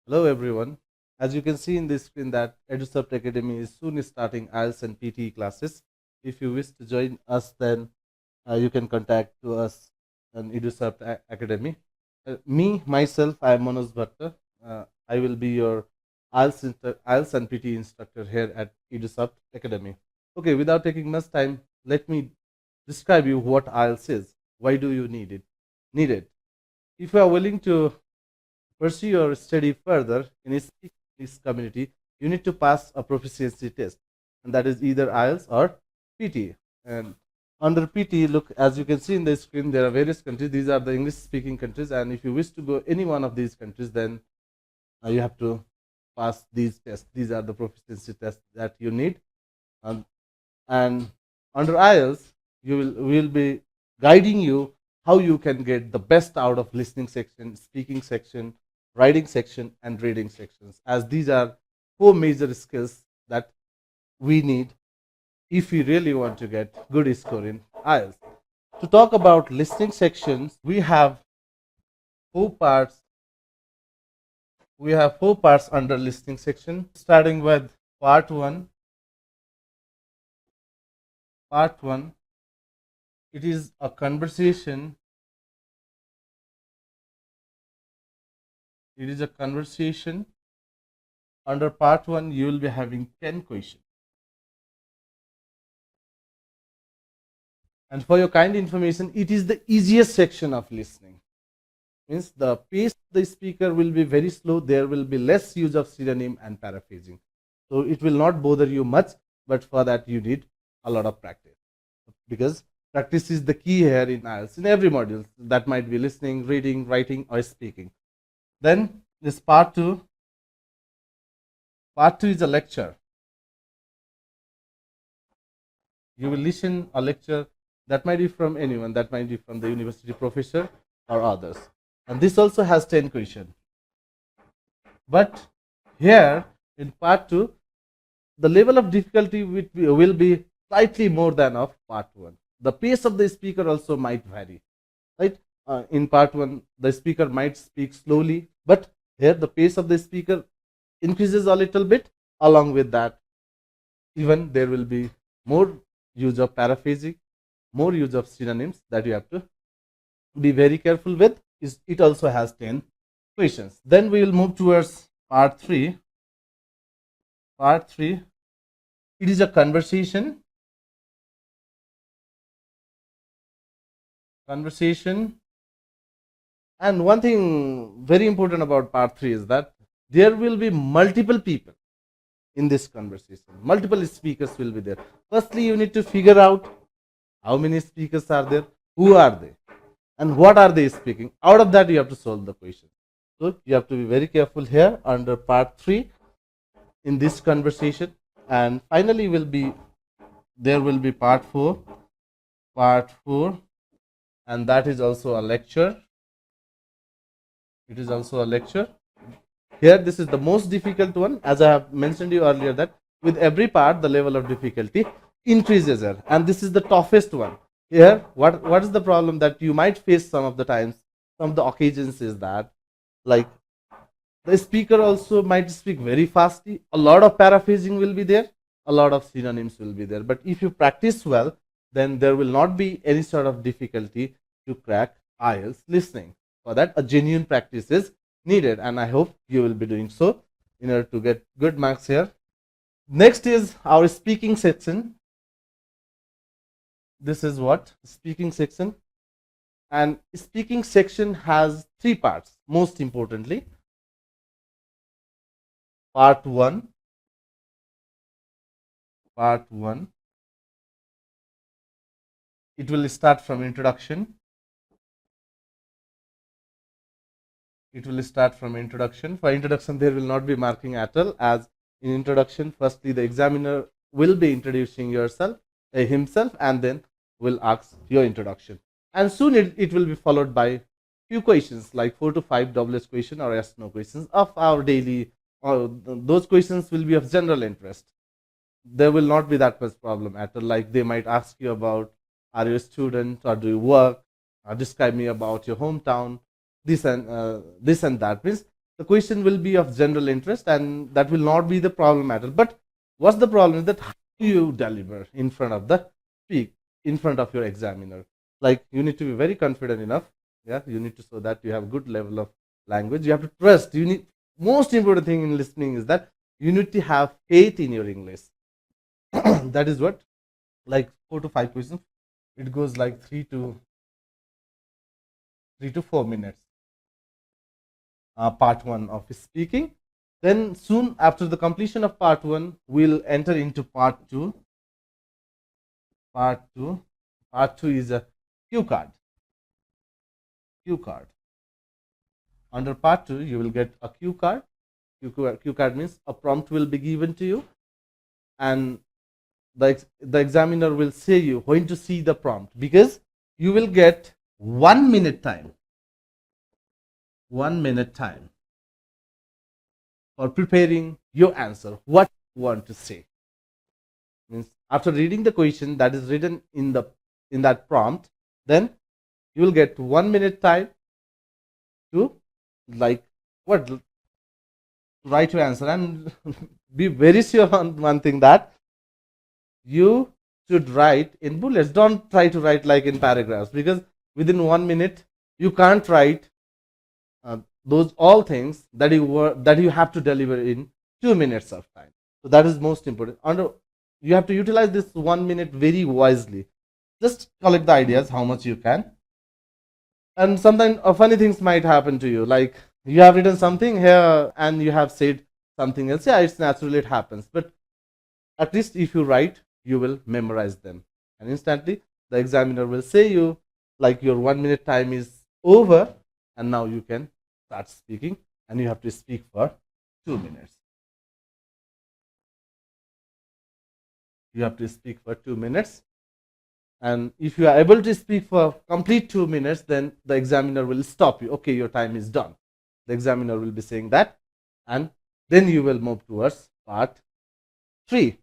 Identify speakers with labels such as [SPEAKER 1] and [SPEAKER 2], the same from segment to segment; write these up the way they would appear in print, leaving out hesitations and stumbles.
[SPEAKER 1] Hello everyone. As you can see in this screen that Edusoft Academy is soon starting IELTS and PTE classes. If you wish to join us, then you can contact to us on Edusoft Academy. Myself, I am Manoj Bhatta. I will be your IELTS and PTE instructor here at Edusoft Academy. Okay, without taking much time, let me describe you what IELTS is. Why do you need it? Need it. If you are willing to pursue your study further in this community, you need to pass a proficiency test, and that is either IELTS or PT. And under PT, look, as you can see in the screen, there are various countries. These are the English-speaking countries, and if you wish to go any one of these countries, then you have to pass these tests. These are the proficiency tests that you need. Um, and under IELTS, we will be guiding you how you can get the best out of listening section, speaking section, writing section, and reading sections, as these are four major skills that we need if we really want to get good score in IELTS. To talk about listening sections, we have four parts. We have four parts under listening section, starting with part one. Part one, it is a conversation. It is a conversation. Under part one, you will be having 10 questions. And for your kind information, it is the easiest section of listening. Means the pace of the speaker will be very slow. There will be less use of synonym and paraphrasing. So it will not bother you much, but for that you need a lot of practice. Because practice is the key here in IELTS, in every module. That might be listening, reading, writing, or speaking. Then this part two. Part two is a lecture. You will listen a lecture that might be from anyone, that might be from the university professor or others. And this also has 10 questions. But here in part 2, the level of difficulty will be slightly more than of part 1. The pace of the speaker also might vary. Right? In part 1, the speaker might speak slowly, but here the pace of the speaker increases a little bit. Along with that, even there will be more use of paraphrasing, more use of synonyms that you have to be very careful with. It also has 10 questions. Then we will move towards part 3. Part 3, it is a conversation. And one thing very important about part 3 is that there will be multiple people in this conversation. Multiple speakers will be there. Firstly, you need to figure out how many speakers are there, who are they, and what are they speaking. Out of that, you have to solve the question. So you have to be very careful here under part 3 in this conversation. And finally, there will be part 4. Part 4, and that is also a lecture. It is also a lecture. Here, this is the most difficult one. As I have mentioned you earlier, that with every part, the level of difficulty increases here. And this is the toughest one. Here, what is the problem that you might face some of the times, some of the occasions is that, like, the speaker also might speak very fastly. A lot of paraphrasing will be there. A lot of synonyms will be there. But if you practice well, then there will not be any sort of difficulty to crack IELTS listening. For that, a genuine practice is needed, and I hope you will be doing so in order to get good marks here. Next is our speaking section. This is what speaking section, and speaking section has 3 parts. Most importantly, part 1. It will start from introduction. For introduction, there will not be marking at all, as in introduction, firstly the examiner will be introducing himself, and then will ask your introduction. And soon it will be followed by few questions, like 4 to 5 WH question or yes no questions of our daily, or those questions will be of general interest. There will not be that much problem at all. Like they might ask you about, are you a student or do you work, describe me about your hometown, this and that. Means the question will be of general interest, and that will not be the problem at all. But what's the problem is that how you deliver in front of the speak in front of your examiner. Like, you need to be very confident enough. Yeah, you need to show that you have good level of language. You have to trust. You need, most important thing in listening is that you need to have faith in your English. That is what, like 4 to 5 questions. It goes like 3 to 4 minutes. Part one of speaking. Then soon after the completion of part one, we'll enter into part two. Part two is a cue card. Cue card. Under part two, you will get a cue card. Cue card means a prompt will be given to you, and the examiner will say you when to see the prompt, because you will get 1 minute time. 1 minute time for preparing your answer. What you want to say means, after reading the question that is written in that prompt, then you will get 1 minute time to, like, what, write your answer. And be very sure on one thing, that you should write in bullets. Don't try to write like in paragraphs, because within 1 minute you can't write those all things that you have to deliver in 2 minutes of time. So that is most important. You have to utilize this 1 minute very wisely. Just collect the ideas how much you can. And sometimes funny things might happen to you, like you have written something here and you have said something else. Yeah, it's natural, it happens. But at least if you write, you will memorize them, and instantly the examiner will say you, like, your 1 minute time is over, and now you can start speaking, and you have to speak for 2 minutes. You have to speak for 2 minutes. And if you are able to speak for complete 2 minutes, then the examiner will stop you. Okay, your time is done. The examiner will be saying that, and then you will move towards part 3.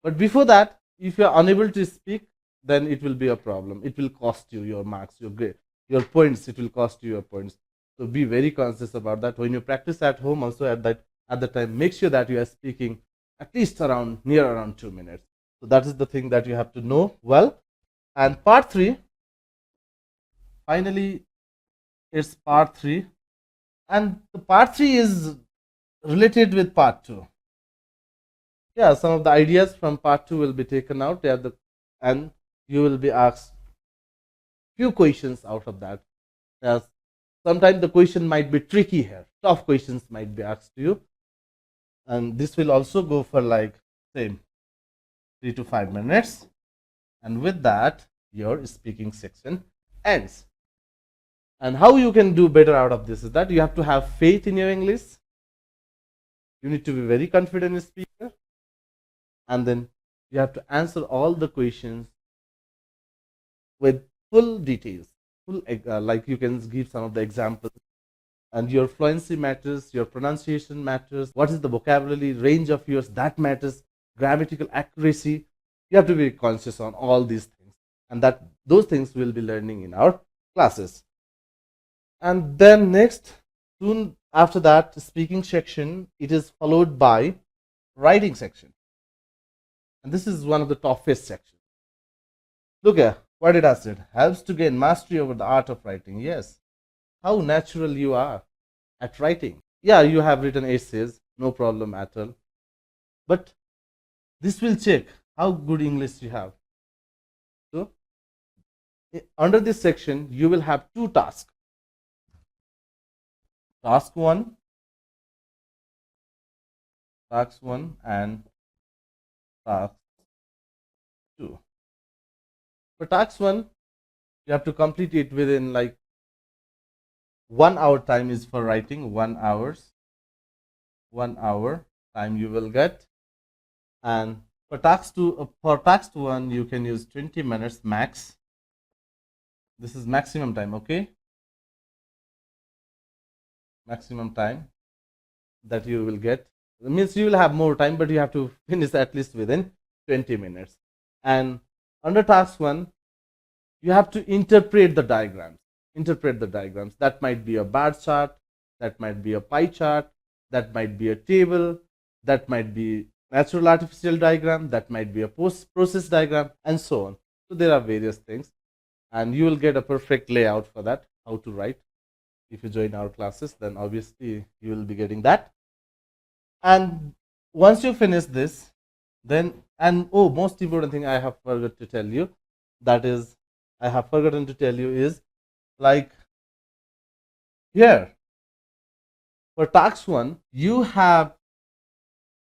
[SPEAKER 1] But before that, if you are unable to speak, then it will be a problem. It will cost you your marks, your grade, your points. It will cost you your points. So be very conscious about that. When you practice at home, also at the time, make sure that you are speaking at least around 2 minutes. So that is the thing that you have to know well. And part 3, finally, it's part 3, and the part 3 is related with part 2. Yeah, some of the ideas from part 2 will be taken out, and you will be asked few questions out of that. Yes, sometimes the question might be tricky here. Tough questions might be asked to you, and this will also go for like same 3 to 5 minutes. And with that, your speaking section ends. And how you can do better out of this is that you have to have faith in your English. You need to be very confident speaker, and then you have to answer all the questions with full details. Like, you can give some of the examples, and your fluency matters, your pronunciation matters, what is the vocabulary range of yours, that matters, grammatical accuracy. You have to be conscious on all these things, and that those things we'll be learning in our classes. And then next, soon after that speaking section, it is followed by writing section, and this is one of the toughest sections. Look here, what it has said: helps to gain mastery over the art of writing. Yes, how natural you are at writing. Yeah, you have written essays, no problem at all, but this will check how good English you have. So under this section, you will have 2 tasks. Task 1 and task 2. For task 1, you have to complete it within like 1 hour. Time is for writing, 1 hour time you will get. And for task 1, you can use 20 minutes max. This is maximum time, okay? Maximum time that you will get. It means you will have more time, but you have to finish at least within 20 minutes. And under task 1, you have to interpret the diagrams. That might be a bar chart, that might be a pie chart, that might be a table, that might be natural artificial diagram, that might be a process diagram, and so on. So there are various things, and you will get a perfect layout for that, how to write. If you join our classes, then obviously you will be getting that. And once you finish this, then, and oh, most important thing I have forgot to tell you, that is, I have forgotten to tell you is, like, here for task 1 you have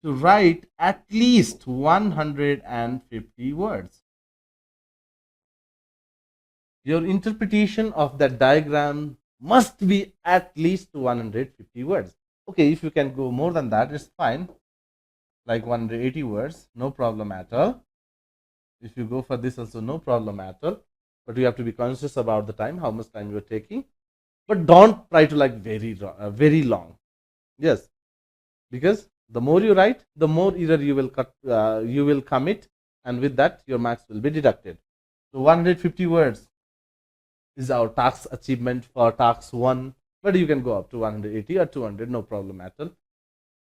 [SPEAKER 1] to write at least 150 words. Your interpretation of that diagram must be at least 150 words. Okay, if you can go more than that, it's fine, like 180 words, no problem at all. If you go for this also, no problem at all, but you have to be conscious about the time, how much time you're taking, but don't try to like very long. Yes, because the more you write, the more error you will commit, and with that your marks will be deducted. So 150 words is our task achievement for task 1, but you can go up to 180 or 200, no problem at all.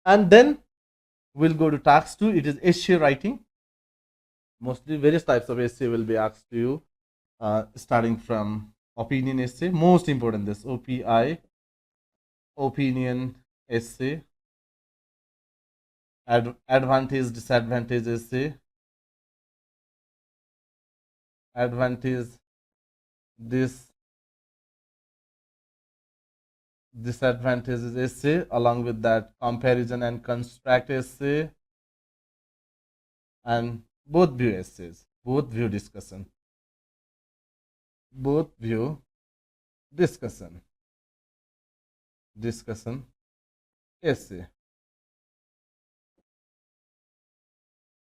[SPEAKER 1] And then we'll go to task 2. It is essay writing. Mostly various types of essay will be asked to you, starting from opinion essay, most important, this OPI, opinion essay, advantage disadvantage essay, advantage this disadvantages essay, along with that comparison and construct essay, and both view essays, both view discussion, discussion essay.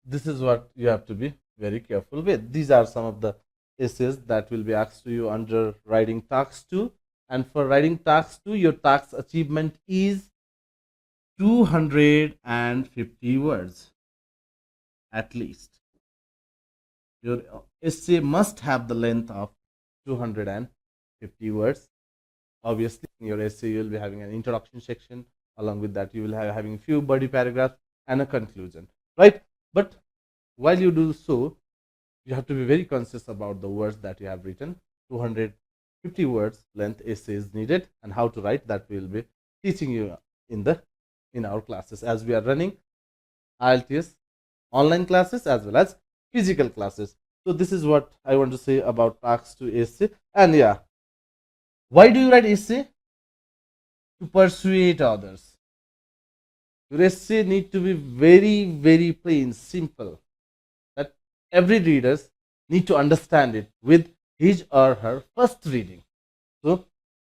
[SPEAKER 1] This is what you have to be very careful with. These are some of the essays that will be asked to you under writing task 2. And for writing task 2, your task achievement is 250 words at least. Your essay must have the length of 250 words. Obviously, in your essay, you will be having an introduction section. Along with that, you will have having few body paragraphs and a conclusion, right? But while you do so, you have to be very conscious about the words that you have written. 250 words length essay is needed, and how to write that we will be teaching you in our classes, as we are running IELTS online classes as well as physical classes. So this is what I want to say about task 2 essay. And yeah, why do you write essay? To persuade others. Your essay need to be very plain, simple, that every readers need to understand it with his or her first reading. So,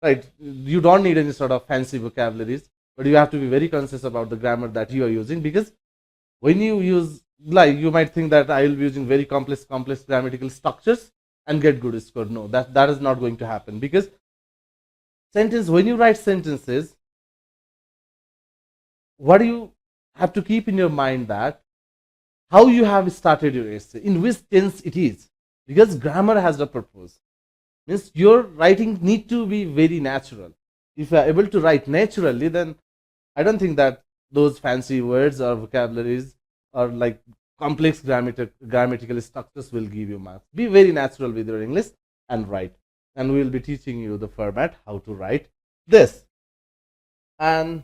[SPEAKER 1] right, you don't need any sort of fancy vocabularies, but you have to be very conscious about the grammar that you are using, because when you use, like, you might think that I will be using very complex grammatical structures and get good score. No, that is not going to happen, because when you write sentences, what do you have to keep in your mind, that how you have started your essay, in which tense it is, because grammar has a purpose. Means your writing need to be very natural. If you are able to write naturally, then I don't think that those fancy words or vocabularies or like complex grammatical structures will give you marks. Be very natural with your English and write. And we will be teaching you the format, how to write this. And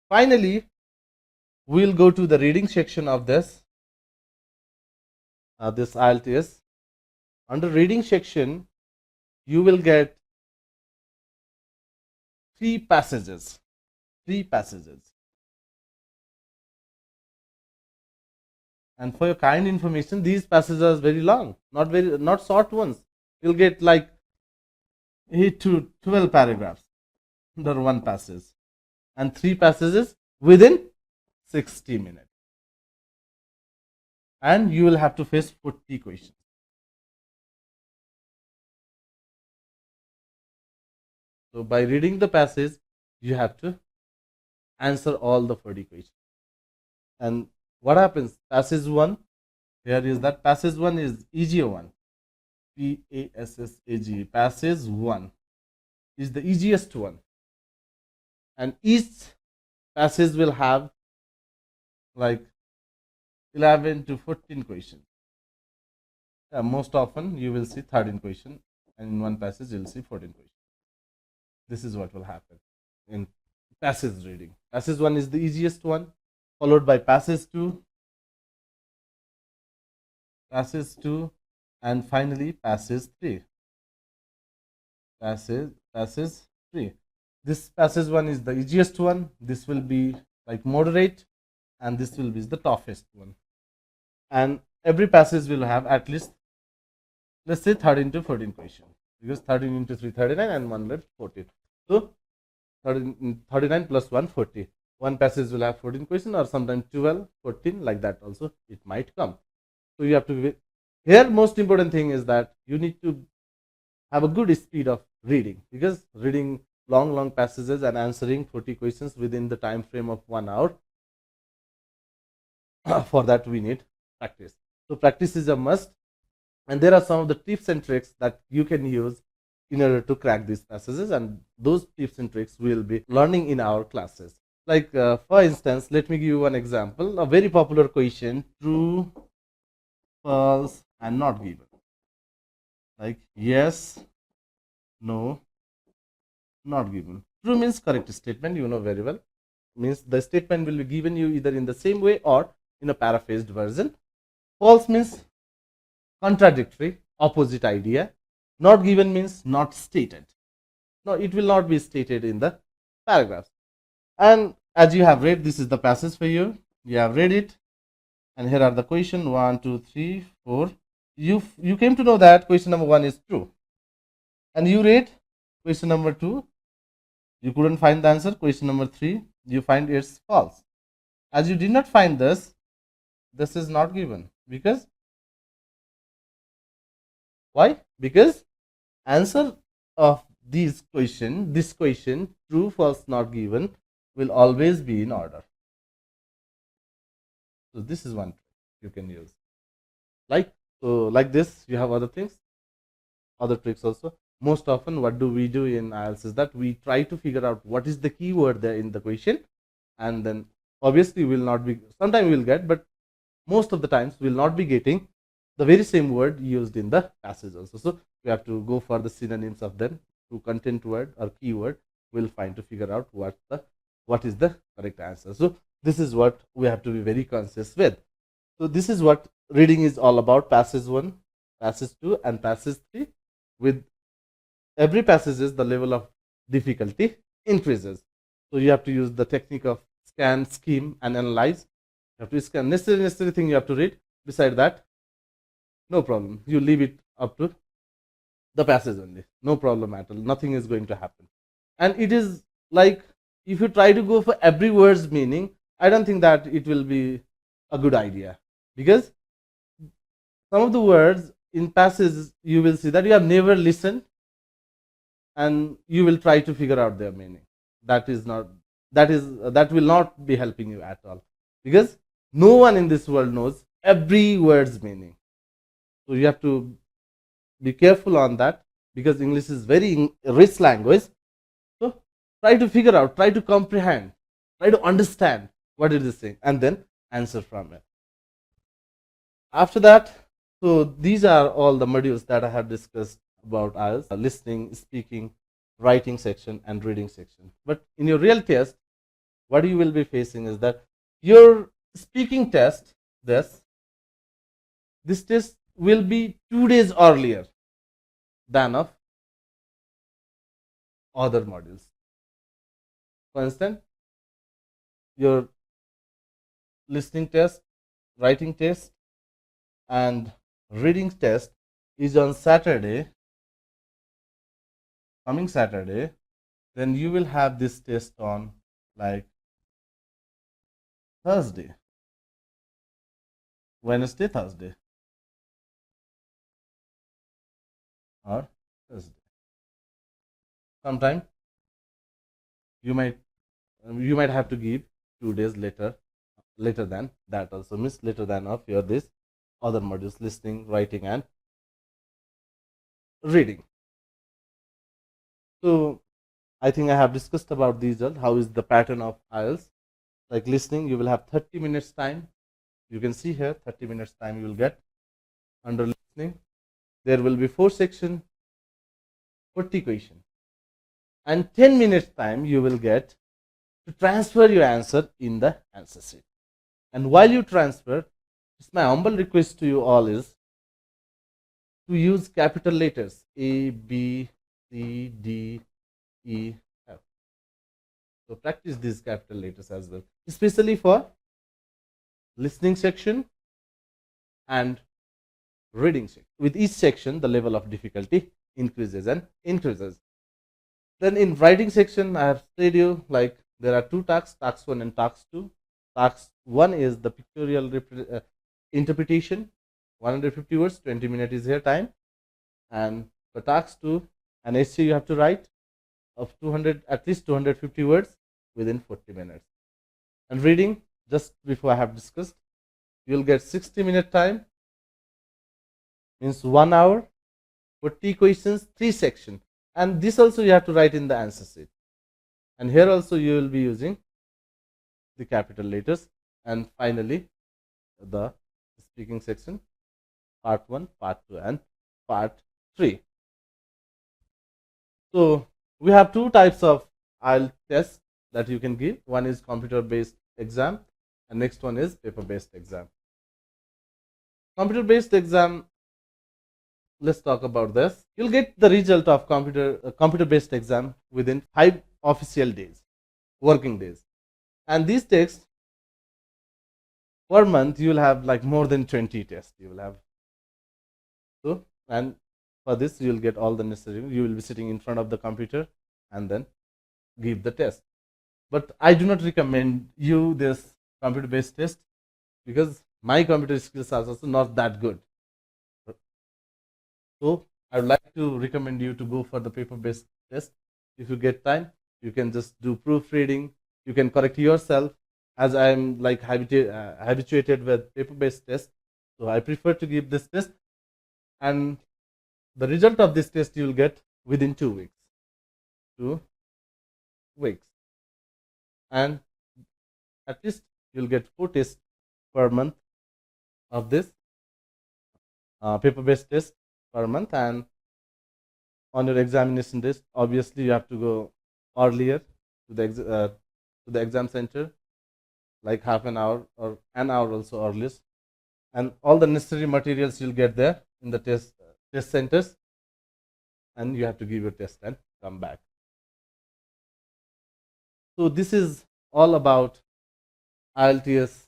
[SPEAKER 1] finally, we'll go to the reading section of this IELTS. Under reading section, you will get three passages. And for your kind information, these passages are very long, not short ones. You'll get like 8 to 12 paragraphs under one passage, and 3 passages within 60 minutes. And you will have to face 40 questions. So by reading the passage, you have to answer all the 40 questions. And what happens? Passage 1, here is that passage 1 is easier one. PASSAGE. Passage 1 is the easiest one. and each passage will have like 11 to 14 questions. Most often you will see 13 questions, and in one passage you will see 14 questions. This is what will happen in passage reading. Passage 1 is the easiest one, followed by passage 2, and finally passage 3. Passage 3. This passage 1 is the easiest one. This will be like moderate, and this will be the toughest one. And every passage will have at least, let's say, 13 to 14 questions, because 13 into 3 39 and 1 left 14. So 39 plus 1 40. One passage will have 14 questions, or sometimes 12 14, like that also it might come. So you have to be here. Most important thing is that you need to have a good speed of reading, because reading long passages and answering 40 questions within the time frame of 1 hour, for that we need practice. So practice is a must, and there are some of the tips and tricks that you can use in order to crack these passages, and those tips and tricks we'll be learning in our classes. Like for instance, let me give you one example. A very popular question: true, false, and not given. Like yes, no, not given. True means correct statement, you know very well. Means the statement will be given you either in the same way or in a paraphrased version. False means contradictory, opposite idea. Not given means not stated. No, it will not be stated in the paragraph. And as you have read, this is the passage for you. You have read it, and here are the question 1, 2, 3, 4. You came to know that question number 1 is true, and you read question number 2. You couldn't find the answer. Question number 3, you find it's false. As you did not find this is not given. Because why? Because answer of this question, true, false, not given, will always be in order. So this is one trick you can use. Like this, you have other things, other tricks also. Most often, what do we do in IELTS is that we try to figure out what is the keyword there in the question, and then obviously we'll not be. Sometimes we'll get, but most of the times we'll not be getting the very same word used in the passage also. So we have to go for the synonyms of them. To content word or keyword, we'll find to figure out what is the correct answer. So this is what we have to be very conscious with. So this is what reading is all about. Passage 1, passage 2, and passage 3. With every passages, the level of difficulty increases. So you have to use the technique of scan, skim, and analyze. You have to scan necessary thing you have to read. Beside that, no problem. You leave it up to the passage only. No problem at all. Nothing is going to happen. And it is like, if you try to go for every word's meaning, I don't think that it will be a good idea, because some of the words in passages you will see that you have never listened, and you will try to figure out their meaning. That will not be helping you at all, because no one in this world knows every word's meaning. So you have to be careful on that, because English is very rich language. So try to figure out, try to comprehend, try to understand what it is saying, and then answer from it. After that, so these are all the modules that I have discussed about IELTS: listening, speaking, writing section, and reading section. But in your real test, what you will be facing is that your speaking test, this test will be 2 days earlier than of other modules. For instance, your listening test, writing test, and reading test is on Saturday, coming Saturday. Then you will have this test on like Thursday, Wednesday, Thursday, or Thursday. Sometime you might have to give 2 days later than that also, means later than of your this other modules: listening, writing, and reading. So I think I have discussed about these all. How is the pattern of IELTS? Like listening, you will have 30 minutes time. You can see here 30 minutes time you will get under listening. There will be 4 sections, 40 questions, and 10 minutes time you will get to transfer your answer in the answer sheet. And while you transfer, it's my humble request to you all is to use capital letters A, B, C, D, E, F. So practice these capital letters as well, especially for listening section and reading section. With each section, the level of difficulty increases and increases. Then in writing section, I have said you like there are 2 tasks, task 1 and task 2. Task 1 is the pictorial interpretation, 150 words, 20 minutes is here time. And for task 2, an essay you have to write of 200, at least 250 words within 40 minutes. And reading, just before I have discussed, you will get 60-minute time, means 1 hour, 40 questions, 3 sections. And this also you have to write in the answer sheet. And here also you will be using the capital letters. And finally, the speaking section, part 1, part 2, and part 3. So we have 2 types of IELTS tests that you can give. One is computer-based exam, and next one is paper-based exam. Computer-based exam, let's talk about this. You'll get the result of computer-based exam within 5 official days, working days. And these tests, per month, you will have like more than 20 tests. You will have. So, and for this, you will get all the necessary. You will be sitting in front of the computer and then give the test. But I do not recommend you this computer-based test because my computer skills are also not that good. So I would like to recommend you to go for the paper-based test. If you get time, you can just do proofreading. You can correct yourself. As I am like habituated with paper-based test, so I prefer to give this test. And the result of this test you will get within 2 weeks. 2 weeks. And at least you'll get 4 tests per month of this paper-based test per month. And on your examination test, obviously you have to go earlier to the exam center, like half an hour or an hour also earliest. And all the necessary materials you'll get there in the test centers, and you have to give your test and come back. So this is all about IELTS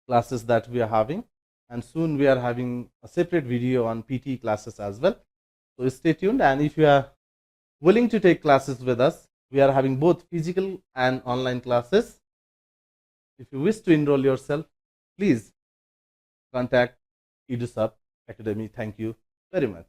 [SPEAKER 1] classes that we are having, and soon we are having a separate video on PTE classes as well. So stay tuned, and if you are willing to take classes with us, we are having both physical and online classes. If you wish to enroll yourself, please contact Edusoft Academy. Thank you very much.